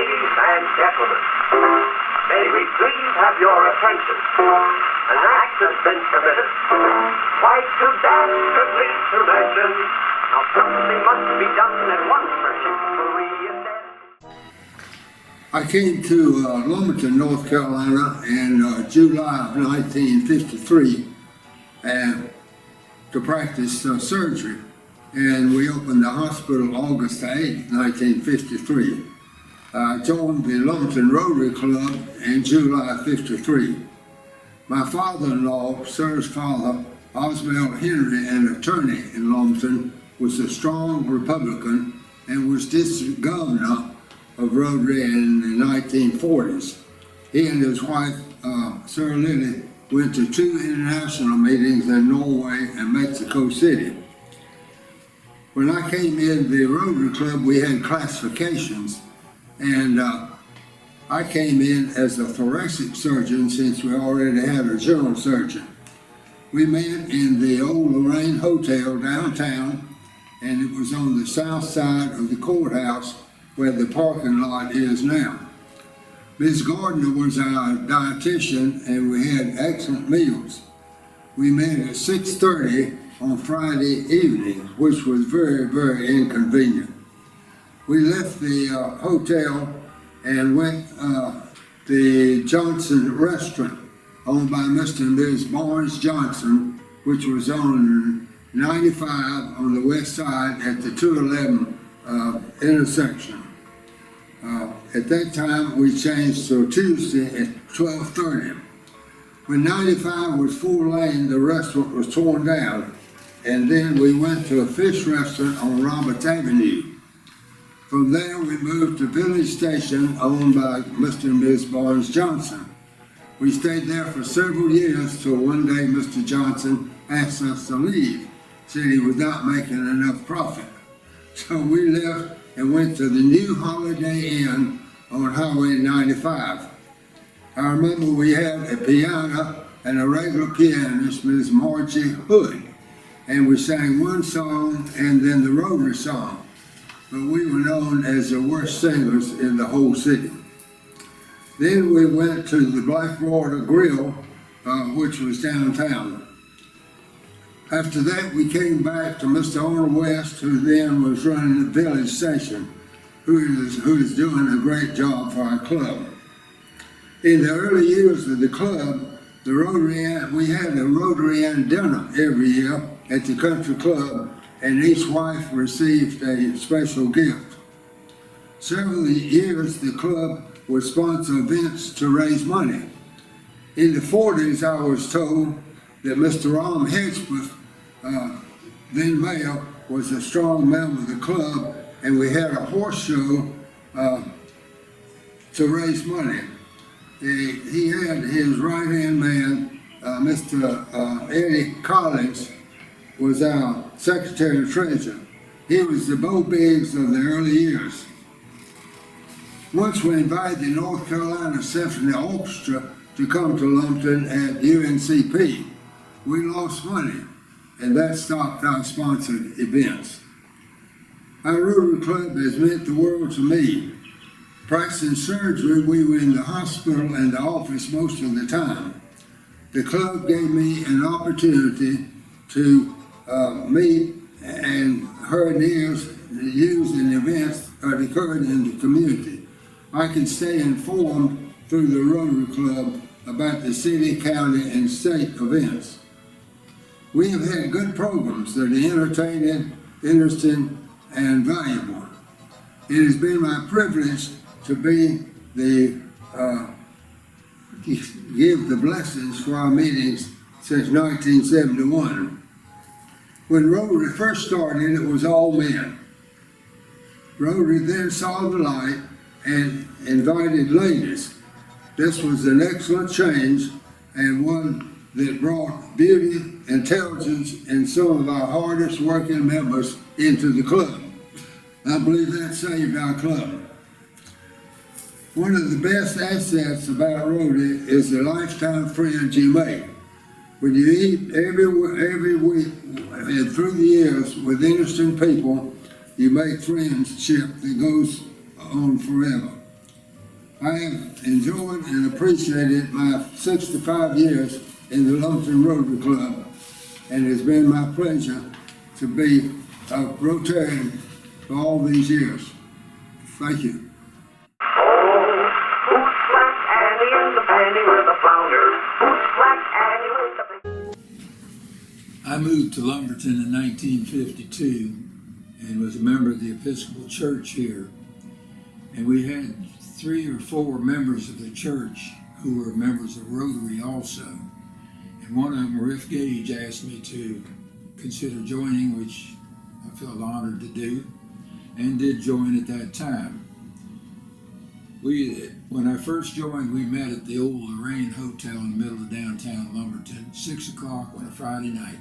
Ladies and gentlemen, may we please have your attention? An act has been committed, quite too dastardly to mention. Now something must be done at once, particularly in that. I came to Lumberton, North Carolina in July of 1953 to practice surgery. And we opened the hospital August 8, 1953. I joined the Lumberton Rotary Club in July of '53. My father-in-law, sir's father, Oswald Henry, an attorney in Lumberton, was a strong Republican and was district governor of Rotary in the 1940s. He and his wife, Sir Lily, went to 2 international meetings in Norway and Mexico City. When I came in the Rotary Club, we had classifications, and I came in as a thoracic surgeon since we already had a general surgeon. We met in the old Lorraine Hotel downtown, and it was on the south side of the courthouse where the parking lot is now. Ms. Gardner was our dietitian, and we had excellent meals. We met at 6:30 on Friday evening, which was very, very inconvenient. We left the hotel and went the Johnson restaurant owned by Mr. and Ms. Barnes Johnson, which was on 95 on the west side at the 211 intersection. At that time, we changed to Tuesday at 12:30. When 95 was 4-lane, the restaurant was torn down, and then we went to a fish restaurant on Roberts Avenue. From there, we moved to Village Station, owned by Mr. and Ms. Barnes Johnson. We stayed there for several years till one day Mr. Johnson asked us to leave, said he was not making enough profit. So we left and went to the new Holiday Inn on Highway 95. I remember we had a piano and a regular pianist, Ms. Margie Hood, and we sang one song and then the Rotary song. But we were known as the worst singers in the whole city. Then we went to the Blackwater Grill, which was downtown. After that, we came back to Mr. Arnold West, who then was running the Village Station, who is doing a great job for our club. In the early years of the club, we had a Rotary Inn dinner every year at the country club, and each wife received a special gift. Several years, the club would sponsor events to raise money. In the 40s, I was told that Mr. Rom Hedgepeth, then mayor, was a strong member of the club, and we had a horse show to raise money. He had his right-hand man, Mr. Eddie Collins, was our Secretary of Treasury. He was the Bo Biggs of the early years. Once we invited the North Carolina Symphony Orchestra to come to Lumberton at UNCP. We lost money, and that stopped our sponsored events. Our Rotary Club has meant the world to me. Practicing surgery, we were in the hospital and the office most of the time. The club gave me an opportunity to meet and hear news in events that occurred in the community. I can stay informed through the Rotary Club about the city, county, and state events. We have had good programs that are entertaining, interesting, and valuable. It has been my privilege to be give the blessings for our meetings since 1971. When Rotary first started, it was all men. Rotary then saw the light and invited ladies. This was an excellent change and one that brought beauty, intelligence, and some of our hardest working members into the club. I believe that saved our club. One of the best assets about Rotary is the lifetime friends you make. When you eat every week and through the years with interesting people, you make friendship that goes on forever. I have enjoyed and appreciated my 65 years in the Lumberton Rotary Club, and it's been my pleasure to be a Rotarian for all these years. Thank you. Oh, who's Black Annie and the Fanny with the flounder? Who's Black Annie with the I moved to Lumberton in 1952 and was a member of the Episcopal Church here. And we had 3 or 4 members of the church who were members of Rotary also. And one of them, Riff Gage, asked me to consider joining, which I felt honored to do, and did join at that time. When I first joined, we met at the old Lorraine Hotel in the middle of downtown Lumberton, 6 o'clock on a Friday night.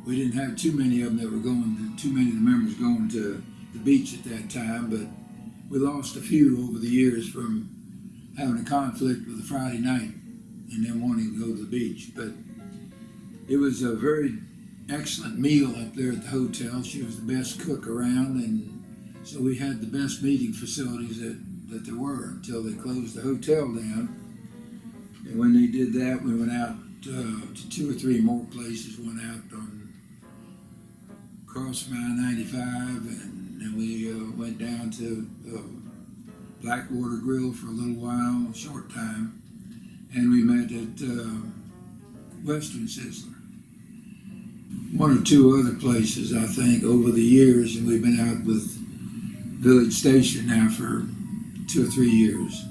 We didn't have too many of them that were too many of the members going to the beach at that time, but we lost a few over the years from having a conflict with the Friday night and then wanting to go to the beach. But it was a very excellent meal up there at the hotel. She was the best cook around, and so we had the best meeting facilities that there were until they closed the hotel down. And when they did that, we went out to 2 or 3 more places. Went out on across I-95, and then we went down to Blackwater Grill for a little while, a short time, and we met at Western Sizzler. 1 or 2 other places, I think, over the years, and we've been out with Village Station now for 2 or 3 years.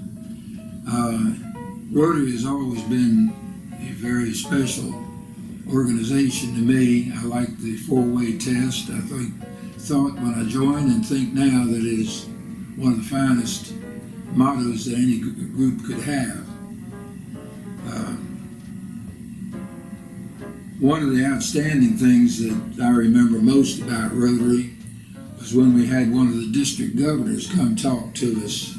Rotary has always been a very special organization to me. I like the 4-way test. I thought when I joined and think now that it is one of the finest mottos that any group could have. One of the outstanding things that I remember most about Rotary was when we had one of the district governors come talk to us.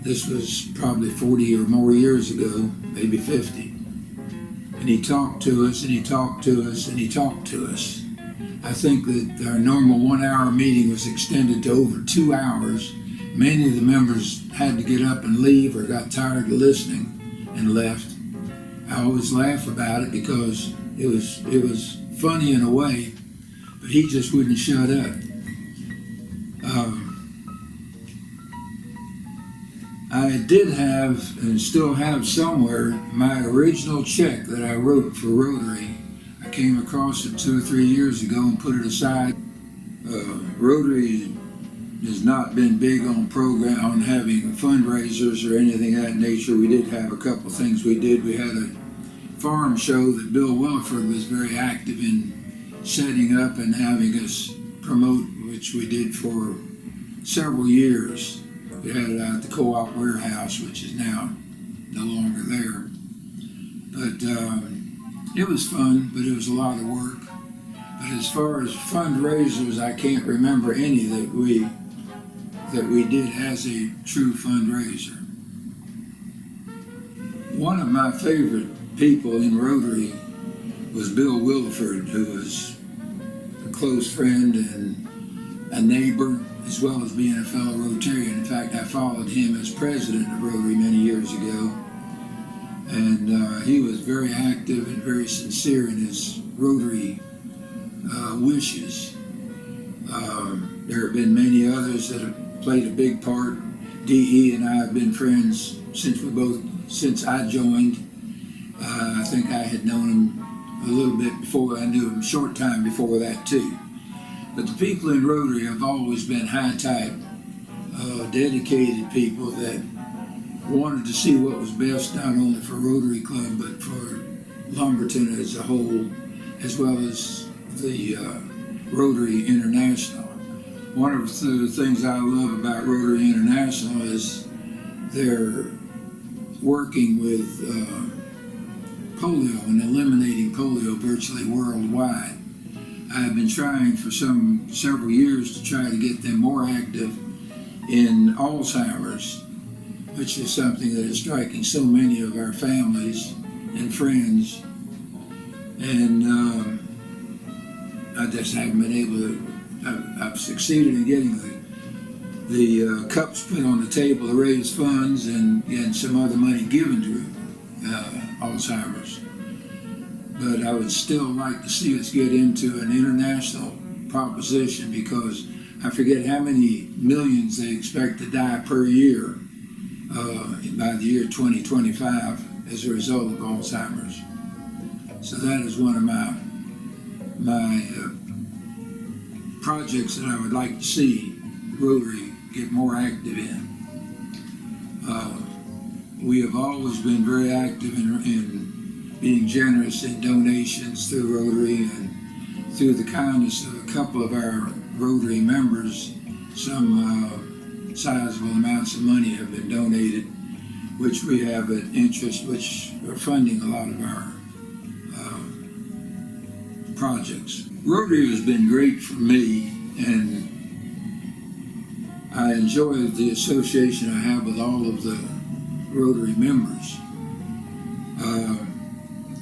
This was probably 40 or more years ago, maybe 50. And he talked to us, and he talked to us, and he talked to us. I think that our normal 1-hour meeting was extended to over 2 hours. Many of the members had to get up and leave or got tired of listening and left. I always laugh about it because it was funny in a way, but he just wouldn't shut up. I did have, and still have somewhere, my original check that I wrote for Rotary. I came across it 2 or 3 years ago and put it aside. Rotary has not been big on having fundraisers or anything of that nature. We did have a couple of things we did. We had a farm show that Bill Williford was very active in setting up and having us promote, which we did for several years. We had it out at the Co-op Warehouse, which is now no longer there. But it was fun, but it was a lot of work. But as far as fundraisers, I can't remember any that we did as a true fundraiser. One of my favorite people in Rotary was Bill Williford, who was a close friend and a neighbor, as well as being a fellow Rotarian. In fact, I followed him as president of Rotary many years ago. And he was very active and very sincere in his Rotary wishes. There have been many others that have played a big part. D.E. and I have been friends since I joined. I think I had known him a little bit before. I knew him a short time before that too. But the people in Rotary have always been high-type, dedicated people that wanted to see what was best not only for Rotary Club but for Lumberton as a whole, as well as the Rotary International. One of the things I love about Rotary International is their working with polio and eliminating polio virtually worldwide. I have been trying for several years to try to get them more active in Alzheimer's, which is something that is striking so many of our families and friends. And I just haven't been able to, I've succeeded in getting the cups put on the table to raise funds and some other money given to Alzheimer's. But I would still like to see us get into an international proposition, because I forget how many millions they expect to die per year by the year 2025 as a result of Alzheimer's. So that is one of my projects that I would like to see Rotary get more active in. We have always been very active in being generous in donations through Rotary, and through the kindness of a couple of our Rotary members, some sizable amounts of money have been donated, which we have at interest, which are funding a lot of our projects. Rotary has been great for me, and I enjoy the association I have with all of the Rotary members.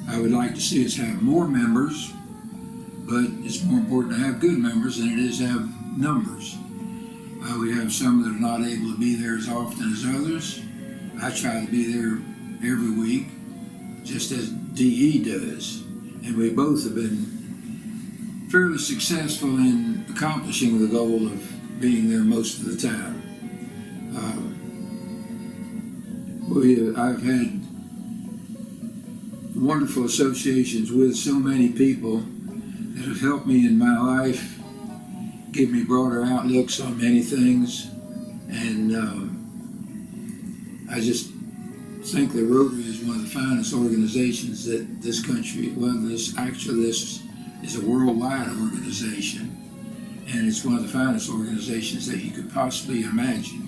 I would like to see us have more members, but it's more important to have good members than it is to have numbers. We have some that are not able to be there as often as others. I try to be there every week, just as DE does, and we both have been fairly successful in accomplishing the goal of being there most of the time. I've had wonderful associations with so many people that have helped me in my life, give me broader outlooks on many things, and I just think that Rotary is one of the finest organizations that this country, this is a worldwide organization, and it's one of the finest organizations that you could possibly imagine.